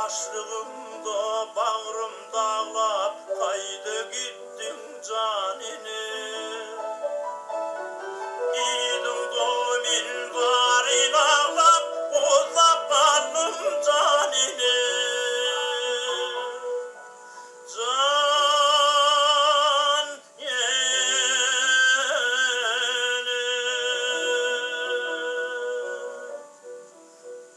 Başlığımda bağrım dağlap kaydı gittin canini. İdin domin garin ağlap uzap kaldım canini. Can yene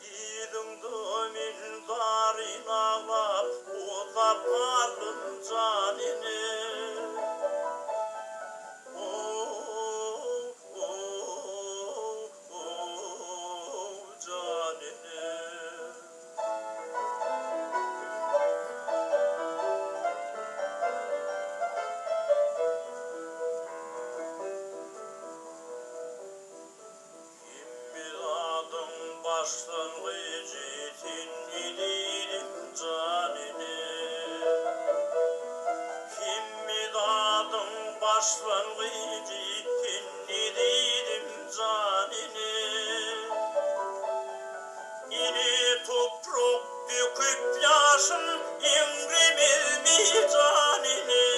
İdin domin garin ağlap uzap kaldım canini. Başlangıcı tinnidim canini. Kim midadın başlangıcı tinnidim canini. İni toprak döküp yaşın ingrimil mi canini.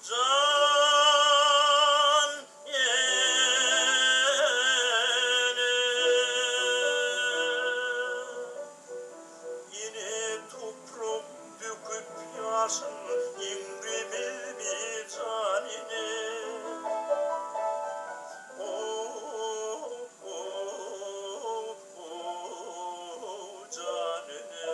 Can yene yine toprak döküp yaşın ingrimil mi canini. Canini.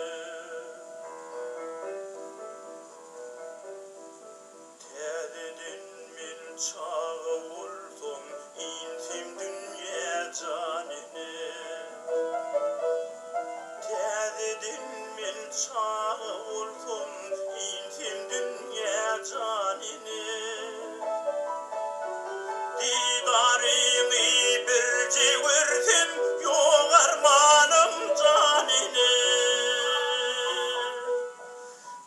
Tededin min çağı oldum intim dünya canini. Tededin min çağı oldum intim dünya canini. Didarını birce gördüm yok armanım canini.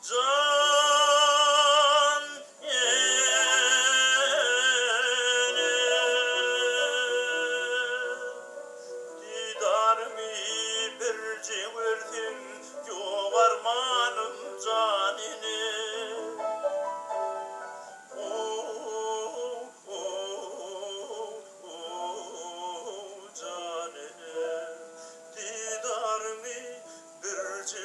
Can yene didarımı birce gördüm yok armanım canini. Canini didarımı birce